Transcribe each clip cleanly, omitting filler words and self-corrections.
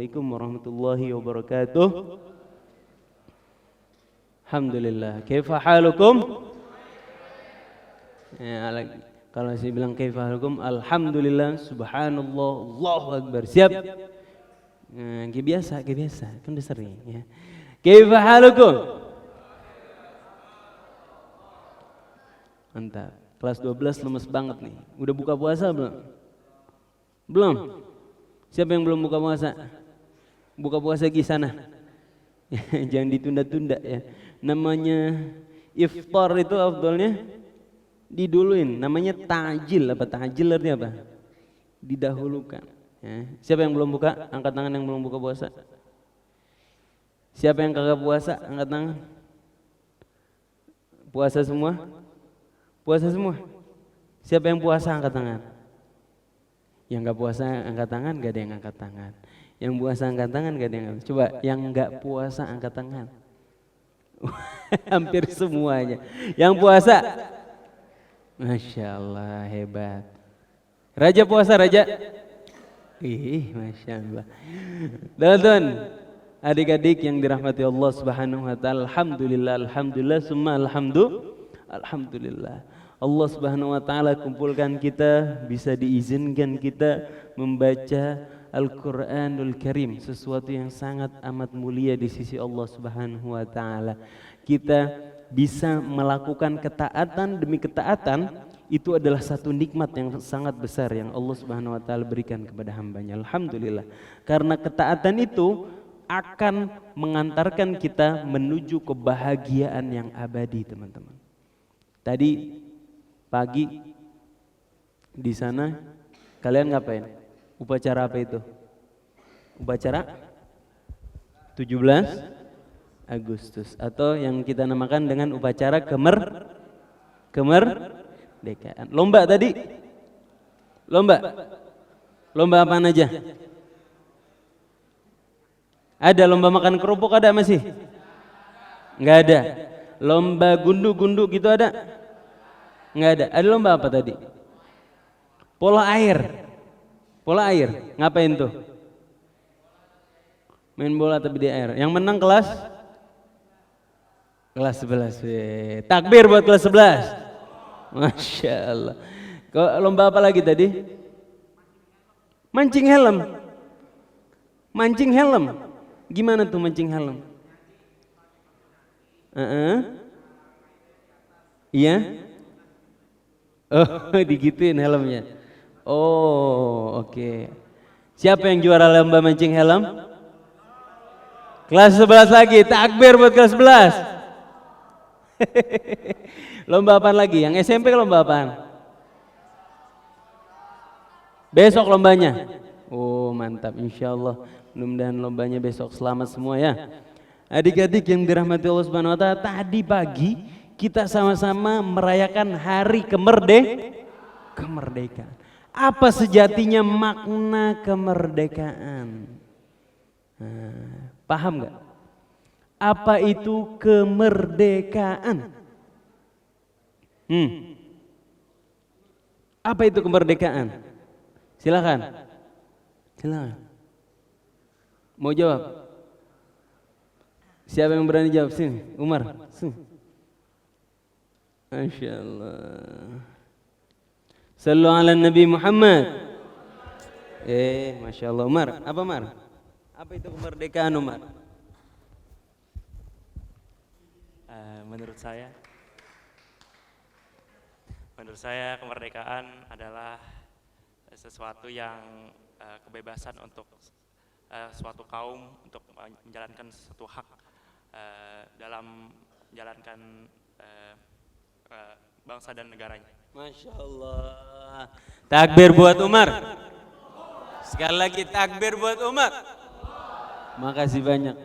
Assalamualaikum warahmatullahi wabarakatuh. Alhamdulillah. Kaifa halukum? Ya, kalau saya bilang kaifa halukum, alhamdulillah, subhanallah, Allahu akbar. Siap? Kayak biasa, kan udah sering ya. Kaifa halukum? Mantap. Kelas 12 lemes banget nih. Udah buka puasa belum? Belum? Siapa yang belum buka puasa? Buka puasa di sana. Jangan ditunda-tunda ya. Namanya iftar itu afdalnya diduluin. Namanya ta'jil. Apa ta'jil artinya apa? Didahulukan. Ya. Siapa yang belum buka? Angkat tangan yang belum buka puasa. Siapa yang kagak puasa? Angkat tangan. Puasa semua? Puasa semua? Siapa yang puasa angkat tangan? Yang gak puasa angkat tangan, gak ada yang angkat tangan. Yang puasa angkat tangan, gak ada yang angkat. Coba yang gak puasa angkat tangan. Hampir semuanya. Yang puasa? Masya Allah, hebat. Raja puasa, Raja? Ih, Masya Allah. Teman-teman, adik-adik yang dirahmati Allah Subhanahu wa ta'ala, alhamdulillah, alhamdulillah, summa alhamdulillah. Allah Subhanahu wa ta'ala kumpulkan kita, bisa diizinkan kita membaca Al-Quranul Karim, sesuatu yang sangat amat mulia di sisi Allah Subhanahu wa ta'ala. Kita bisa melakukan ketaatan demi ketaatan, itu adalah satu nikmat yang sangat besar yang Allah Subhanahu wa ta'ala berikan kepada hambanya. Alhamdulillah. Karena ketaatan itu akan mengantarkan kita menuju kebahagiaan yang abadi, teman-teman. Tadi pagi di sana kalian ngapain? Upacara apa itu? Upacara 17 Agustus atau yang kita namakan dengan upacara kemerdekaan. Lomba tadi? Lomba apaan aja? Ada lomba makan kerupuk, ada masih? Enggak ada. Lomba gundu-gundu gitu ada? Enggak ada. Ada lomba apa tadi? Pola air. Ngapain tuh? Main bola tapi di air. Yang menang kelas 11. Takbir buat kelas 11. Masya Allah. Lomba apa lagi tadi? Mancing helm. Gimana tuh mancing helm? Iya? Oh, digituin helmnya. Oh, oke. Siapa yang juara lomba mancing helm? Kelas 11 lagi. Takbir buat kelas 11. Lomba apaan lagi? Yang SMP lomba apaan? Besok lombanya. Oh, mantap, insya Allah. Mudah-mudahan lombanya besok. Selamat semua ya. Adik-adik yang dirahmati Allah Subhanahu wa ta'ala, tadi pagi kita sama-sama merayakan hari kemerdekaan. Apa sejatinya makna kemerdekaan? Paham nggak? Apa itu kemerdekaan? Apa itu kemerdekaan? Silakan. Mau jawab? Siapa yang berani jawab? Sini, Umar. Sini. Masya Allah. Sallu ala Nabi Muhammad. Masya Allah. Umar, apa Umar? Apa itu kemerdekaan, Umar? Menurut saya kemerdekaan adalah sesuatu yang kebebasan untuk suatu kaum untuk menjalankan suatu hak dalam menjalankan bangsa dan negaranya. Masya Allah. Takbir buat Umar. Sekali lagi takbir buat Umar. Makasih banyak.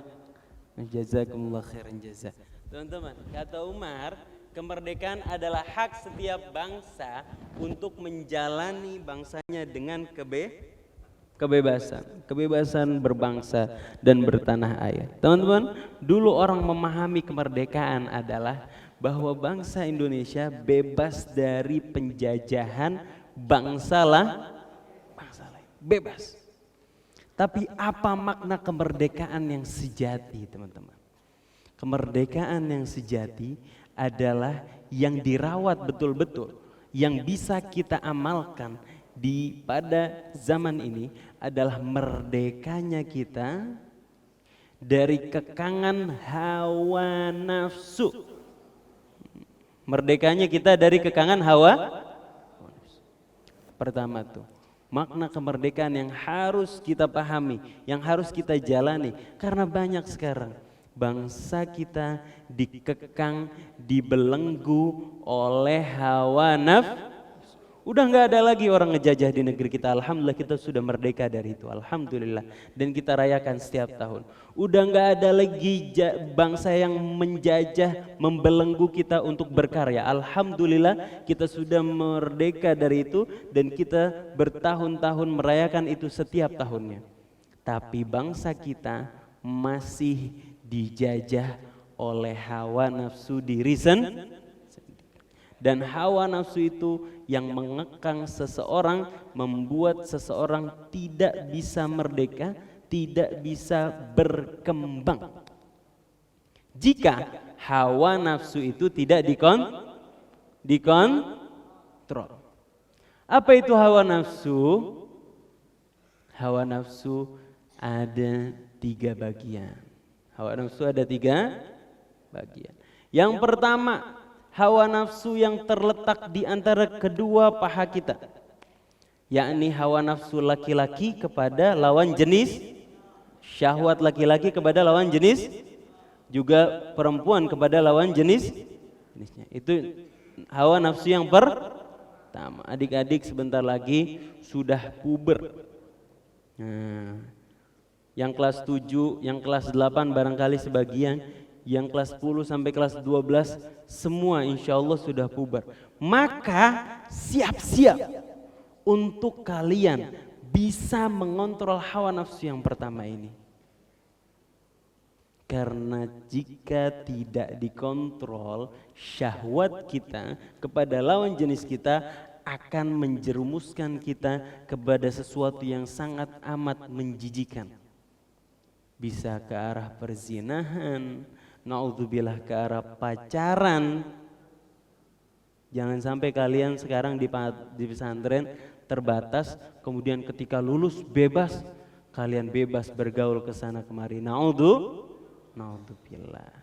Jazakumullah khairan jazak. Teman-teman, kata Umar, kemerdekaan adalah hak setiap bangsa untuk menjalani bangsanya dengan kebebasan berbangsa dan bertanah air. Teman-teman, dulu orang memahami kemerdekaan adalah bahwa bangsa Indonesia bebas dari penjajahan bangsa lain, bebas. Tapi apa makna kemerdekaan yang sejati, teman-teman? Kemerdekaan yang sejati adalah yang dirawat betul-betul, yang bisa kita amalkan pada zaman ini adalah merdekanya kita dari kekangan hawa nafsu. Merdekanya kita dari kekangan hawa. Pertama tuh, makna kemerdekaan yang harus kita pahami, yang harus kita jalani. Karena banyak sekarang bangsa kita dikekang, dibelenggu oleh hawa nafsu. Udah nggak ada lagi orang ngejajah di negeri kita. Alhamdulillah kita sudah merdeka dari itu. Alhamdulillah. Dan kita rayakan setiap tahun. Udah nggak ada lagi bangsa yang menjajah, membelenggu kita untuk berkarya. Alhamdulillah kita sudah merdeka dari itu dan kita bertahun-tahun merayakan itu setiap tahunnya. Tapi bangsa kita masih dijajah oleh hawa nafsu diri sendiri. Dan hawa nafsu itu yang mengekang seseorang, membuat seseorang tidak bisa merdeka, tidak bisa berkembang. Jika hawa nafsu itu tidak dikontrol. Apa itu hawa nafsu? Hawa nafsu ada 3 bagian. Hawa nafsu ada 3 bagian. Yang pertama, hawa nafsu yang terletak di antara kedua paha kita, yakni hawa nafsu laki-laki kepada lawan jenis, syahwat laki-laki kepada lawan jenis, juga perempuan kepada lawan jenisnya. Itu hawa nafsu yang pertama. Adik-adik sebentar lagi sudah puber. Nah, yang kelas 7, yang kelas 8 barangkali sebagian, yang kelas 10 sampai kelas 12 semua insya Allah sudah puber. Maka siap-siap untuk kalian bisa mengontrol hawa nafsu yang pertama ini. Karena jika tidak dikontrol, syahwat kita kepada lawan jenis kita akan menjerumuskan kita kepada sesuatu yang sangat amat menjijikan. Bisa ke arah perzinahan, naudzubillah ke arah pacaran. Jangan sampai kalian sekarang di pesantren terbatas, kemudian ketika lulus bebas, kalian bebas bergaul ke sana kemari. Naudzubillah.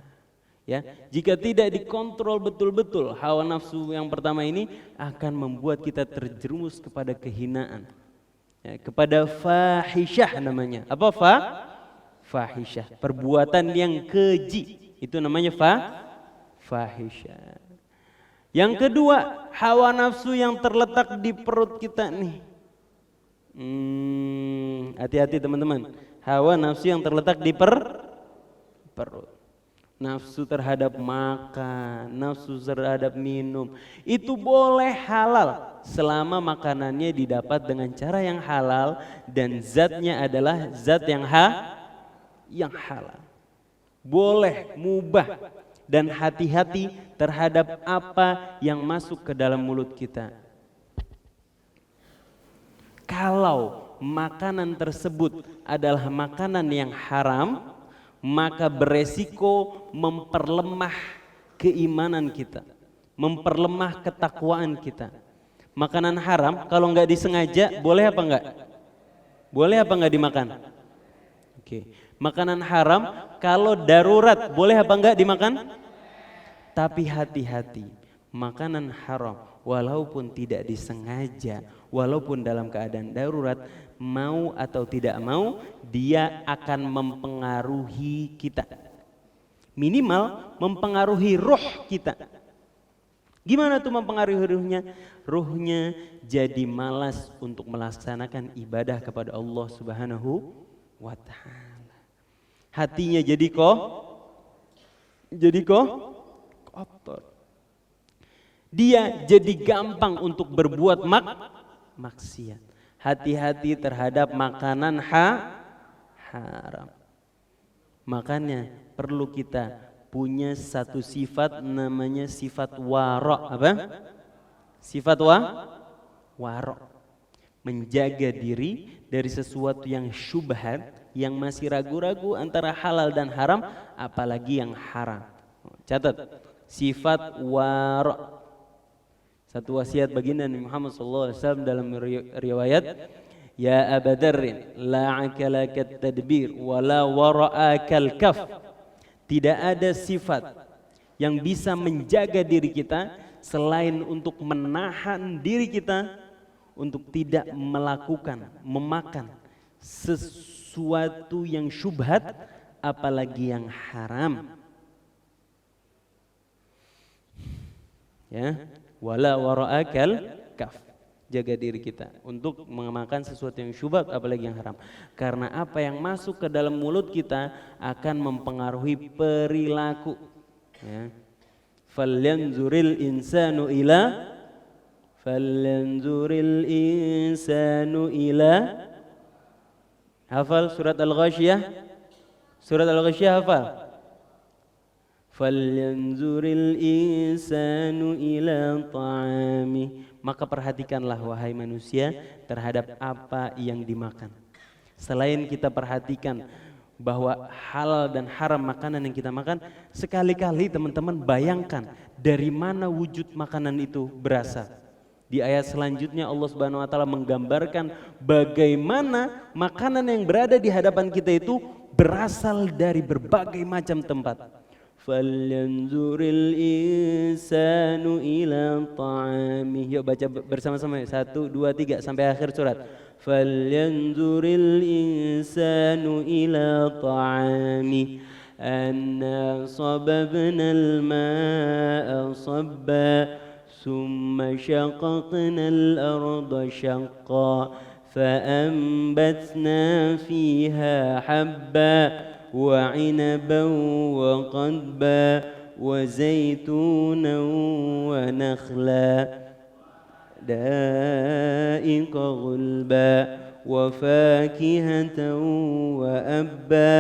Ya, jika tidak dikontrol betul-betul, hawa nafsu yang pertama ini akan membuat kita terjerumus kepada kehinaan. Ya, kepada fahisyah namanya. Apa fahisyah? Perbuatan yang keji. Itu namanya fahisyah. Yang kedua, hawa nafsu yang terletak di perut kita nih. Hati-hati teman-teman. Hawa nafsu yang terletak di perut. Nafsu terhadap makan, nafsu terhadap minum. Itu boleh halal selama makanannya didapat dengan cara yang halal dan zatnya adalah zat yang halal. Boleh mubah, dan hati-hati terhadap apa yang masuk ke dalam mulut kita. Kalau makanan tersebut adalah makanan yang haram, maka beresiko memperlemah keimanan kita, memperlemah ketakwaan kita. Makanan haram kalau nggak disengaja boleh apa enggak? Boleh apa enggak dimakan? Oke. Makanan haram kalau darurat boleh apa enggak dimakan? Tapi hati-hati, makanan haram walaupun tidak disengaja, walaupun dalam keadaan darurat, mau atau tidak mau, dia akan mempengaruhi kita. Minimal mempengaruhi ruh kita. Gimana tuh mempengaruhi ruhnya? Ruhnya jadi malas untuk melaksanakan ibadah kepada Allah Subhanahu wa ta'ala. Hatinya jadi kotor. Dia jadi gampang untuk berbuat maksiat. Hati-hati terhadap makanan haram. Makanya perlu kita punya satu sifat namanya sifat wara'. Apa? Sifat wara'. menjaga diri dari sesuatu yang syubhat, yang masih ragu-ragu antara halal dan haram, apalagi yang haram. Catat, sifat wara. Satu wasiat baginda Nabi Muhammad SAW dalam riwayat, ya Aba Dzarrin, la'akalaka tadbir wala wara'akal kaf. Tidak ada sifat yang bisa menjaga diri kita selain untuk menahan diri kita untuk tidak melakukan, memakan sesuatu yang syubhat, apalagi yang haram. Ya, wala wara'akal kaf. Jaga diri kita untuk memakan sesuatu yang syubhat, apalagi yang haram. Karena apa yang masuk ke dalam mulut kita akan mempengaruhi perilaku. Ya. Falyanzuril insanu ila hafal surat Al-Ghasyiyah? Surat Al-Ghasyiyah hafal? Falyanzuril insanu ila ta'ami. Maka perhatikanlah wahai manusia terhadap apa yang dimakan. Selain kita perhatikan bahwa halal dan haram makanan yang kita makan, sekali-kali teman-teman bayangkan dari mana wujud makanan itu berasal. Di ayat selanjutnya Allah Subhanahu wa taala menggambarkan bagaimana makanan yang berada di hadapan kita itu berasal dari berbagai macam tempat. Falyanzuril insanu ila ta'amih. Yuk baca bersama-sama, 1, 2, 3 sampai akhir surat. Falyanzuril insanu ila ta'amih. Anna sababnal ma'a sabba. ثم شققنا الأرض شقا فأنبتنا فيها حبا وعنبا وقضبا وزيتونا ونخلا دائق غلبا وفاكهة وأبا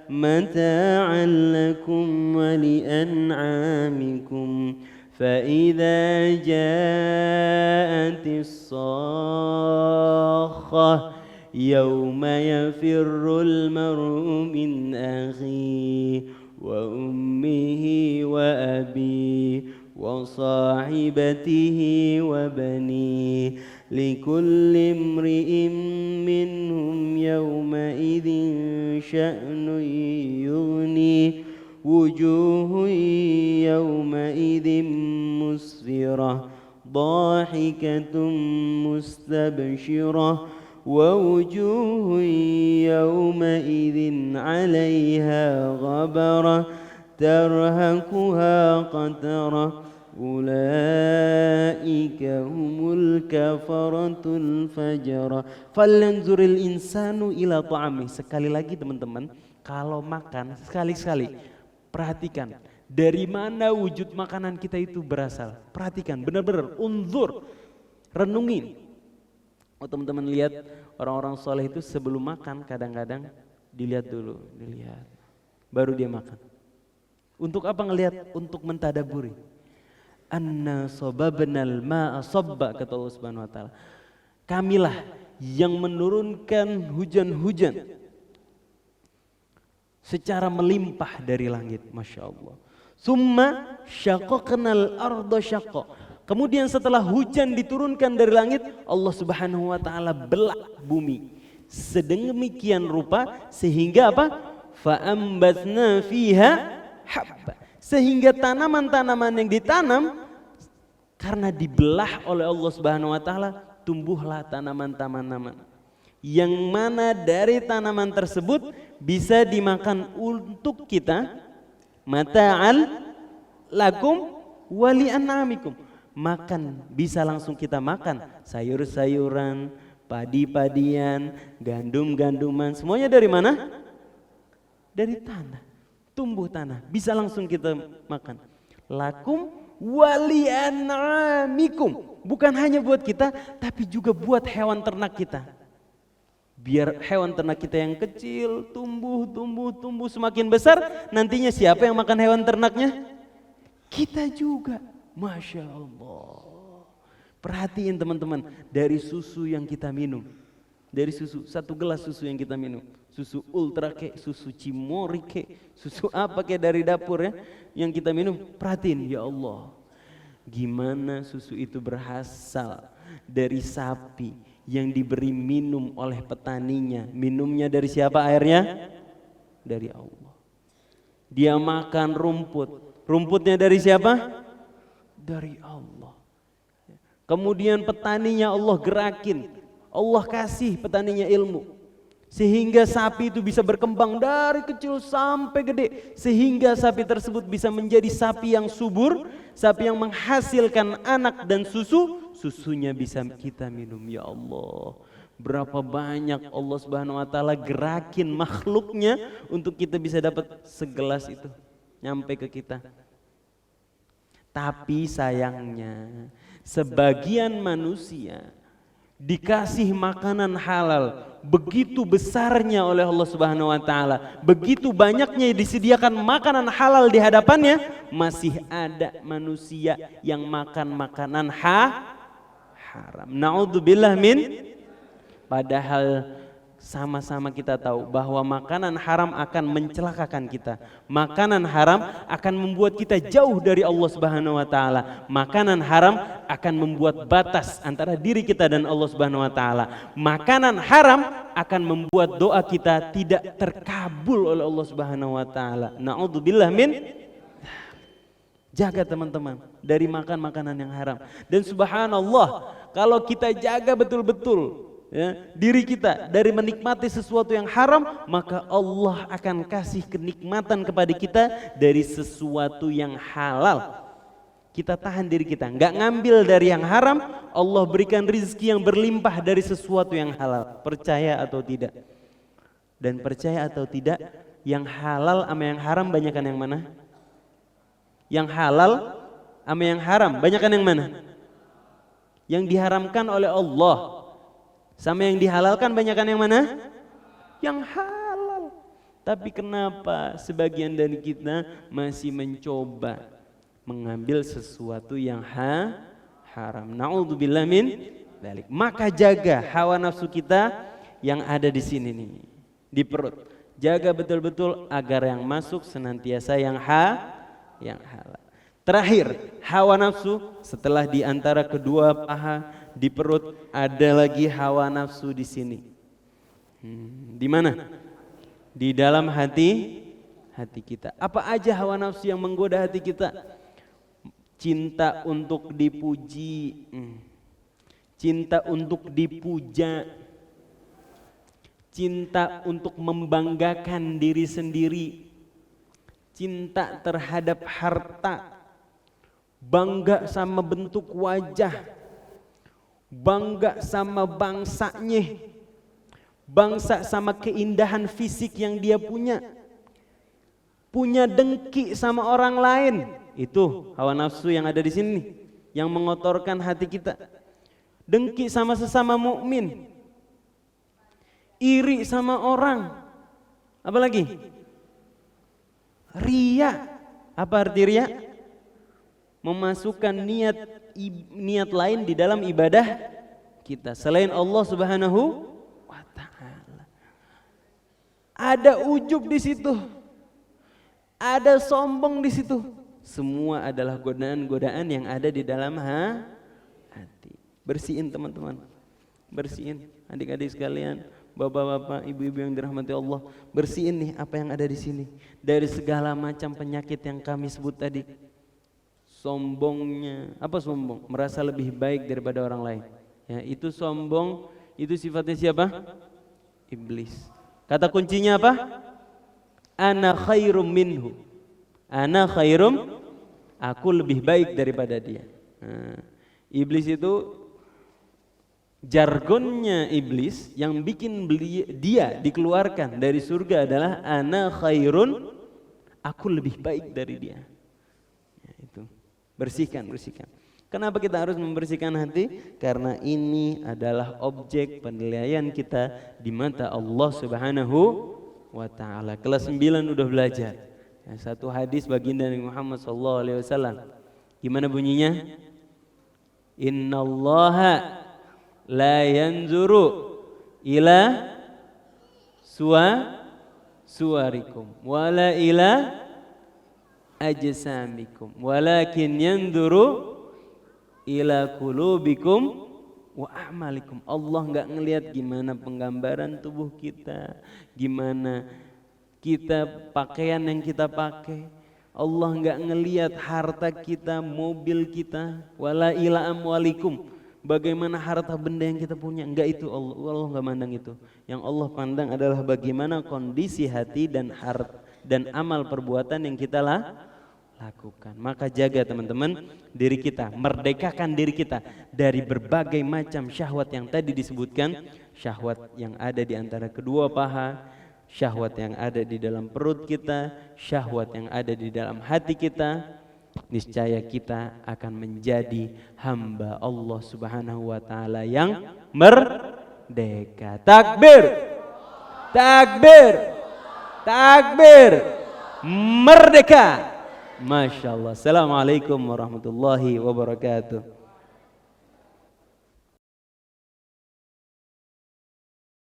متاعا لكم ولأنعامكم فإذا جاءت الصاخة يوم يفر المرء من أخيه وأمه وأبيه وصاحبته وبنيه لكل امرئ منهم يومئذ شأن يغنيه وجوه يومئذ مسفرة ضاحكة مستبشرة ووجوه يومئذ عليها غبرة ترهقها قترة أولئك هم الكفرة الفجرة فلينظر الإنسان إلى طعامه. Sekali lagi teman-teman, kalau makan sekali-sekali perhatikan dari mana wujud makanan kita itu berasal. Perhatikan benar-benar, unzur, renungin. Oh teman-teman lihat orang-orang soleh itu sebelum makan kadang-kadang dilihat dulu, dilihat, baru dia makan. Untuk apa ngelihat? Untuk mentadaburi. Anna sababnal ma'a sabba, kata Allah Subhanahu wa taala. Kamilah yang menurunkan hujan-hujan secara melimpah dari langit, masya Allah. Summa syaqaqnal arda syaqqa. Kemudian setelah hujan diturunkan dari langit, Allah Subhanahu wa taala belah bumi sedemikian rupa sehingga apa? Fa'ambatna fiha habba. Sehingga tanaman-tanaman yang ditanam karena dibelah oleh Allah Subhanahu wa taala, tumbuhlah tanaman-tanaman yang mana dari tanaman tersebut bisa dimakan untuk kita, mata'al lakum wali an'amikum. Makan, bisa langsung kita makan sayur-sayuran, padi-padian, gandum-ganduman, semuanya dari mana? Dari tanah, tumbuh tanah, bisa langsung kita makan. Lakum wali an'amikum, bukan hanya buat kita tapi juga buat hewan ternak kita. Biar hewan ternak kita yang kecil tumbuh semakin besar, nantinya siapa yang makan hewan ternaknya? Kita juga. Masya Allah. Perhatiin teman-teman, dari susu yang kita minum, dari susu, 1 gelas susu yang kita minum, susu ultra kek, susu cimori kek, susu apa kek dari dapur ya, yang kita minum, perhatiin ya Allah, gimana susu itu berasal dari sapi yang diberi minum oleh petaninya. Minumnya dari siapa airnya? Dari Allah. Dia makan rumput, rumputnya dari siapa? Dari Allah. Kemudian petaninya Allah gerakin, Allah kasih petaninya ilmu, sehingga sapi itu bisa berkembang dari kecil sampai gede, sehingga sapi tersebut bisa menjadi sapi yang subur, sapi yang menghasilkan anak dan susunya bisa kita minum. Ya Allah, berapa banyak Allah Subhanahu wa taala gerakin makhluknya untuk kita bisa dapat segelas itu nyampe ke kita. Tapi sayangnya sebagian manusia dikasih makanan halal begitu besarnya oleh Allah Subhanahu wa taala, begitu banyaknya disediakan makanan halal di hadapannya, masih ada manusia yang makan makanan haram. Naudzubillah min. Padahal sama-sama kita tahu bahwa makanan haram akan mencelakakan kita. Makanan haram akan membuat kita jauh dari Allah Subhanahu wa taala. Makanan haram akan membuat batas antara diri kita dan Allah Subhanahu wa taala. Makanan haram akan membuat doa kita tidak terkabul oleh Allah Subhanahu wa taala. Naudzubillah min. Jaga teman-teman dari makan makanan yang haram. Dan subhanallah, kalau kita jaga betul-betul ya, diri kita dari menikmati sesuatu yang haram, maka Allah akan kasih kenikmatan kepada kita dari sesuatu yang halal. Kita tahan diri kita, nggak ngambil dari yang haram, Allah berikan rizki yang berlimpah dari sesuatu yang halal. Percaya atau tidak? Dan percaya atau tidak, yang halal sama yang haram banyakan yang mana? Yang halal sama yang haram banyakan yang mana? Yang diharamkan oleh Allah sama yang dihalalkan banyakan yang mana? Yang halal. Tapi kenapa sebagian dari kita masih mencoba mengambil sesuatu yang haram? Naudzubillah min dzalik. Maka jaga hawa nafsu kita yang ada di sini nih, di perut. Jaga betul-betul agar yang masuk senantiasa yang halal. Terakhir, hawa nafsu setelah di antara kedua paha di perut, ada lagi hawa nafsu di sini. Di mana? Di dalam hati kita. Apa aja hawa nafsu yang menggoda hati kita? Cinta untuk dipuji, cinta untuk dipuja, cinta untuk membanggakan diri sendiri, cinta terhadap harta, bangga sama bentuk wajah, bangga sama bangsanya, bangsa sama keindahan fisik yang dia punya dengki sama orang lain. Itu hawa nafsu yang ada di sini, yang mengotorkan hati kita. Dengki sama sesama mukmin, iri sama orang, apalagi ria. Apa arti ria? Memasukkan niat lain di dalam ibadah kita selain Allah Subhanahu wa taala. Ada ujub di situ, ada sombong di situ. Semua adalah godaan-godaan yang ada di dalam hati. Bersihin teman-teman, bersihin adik-adik sekalian, bapak-bapak, ibu-ibu yang dirahmati Allah. Bersihin nih apa yang ada di sini dari segala macam penyakit yang kami sebut tadi. Sombongnya, apa sombong? Merasa lebih baik daripada orang lain. Ya, itu sombong, itu sifatnya siapa? Iblis. Kata kuncinya apa? Ana khairum minhu. Ana khairum, aku lebih baik daripada dia. Nah, iblis itu jargonnya iblis yang bikin dia dikeluarkan dari surga adalah ana khairun, aku lebih baik dari dia. Ya, itu. Bersihkan. Kenapa kita harus membersihkan hati? Karena ini adalah objek penilaian kita di mata Allah Subhanahu wa taala. Kelas 9 udah belajar. Ya, satu hadis baginda Nabi Muhammad SAW. Gimana bunyinya? Innallaha la yanzuru ila suwarikum wala ila ajsamikum walakin yanzuru ila qulubikum wa a'malikum. Allah enggak ngelihat gimana penggambaran tubuh kita, gimana kita pakaian yang kita pakai. Allah enggak ngelihat harta kita, mobil kita, wala ila amwalikum, bagaimana harta benda yang kita punya. Enggak, itu Allah enggak mandang itu. Yang Allah pandang adalah bagaimana kondisi hati dan dan amal perbuatan yang kita lakukan. Maka jaga teman-teman diri kita, merdekakan diri kita dari berbagai macam syahwat yang tadi disebutkan, syahwat yang ada di antara kedua paha, syahwat yang ada di dalam perut kita, syahwat yang ada di dalam hati kita. Niscaya kita akan menjadi hamba Allah Subhanahu wa taala yang merdeka. Takbir. Takbir. Takbir. Merdeka. Masya Allah. Assalamualaikum warahmatullahi wabarakatuh.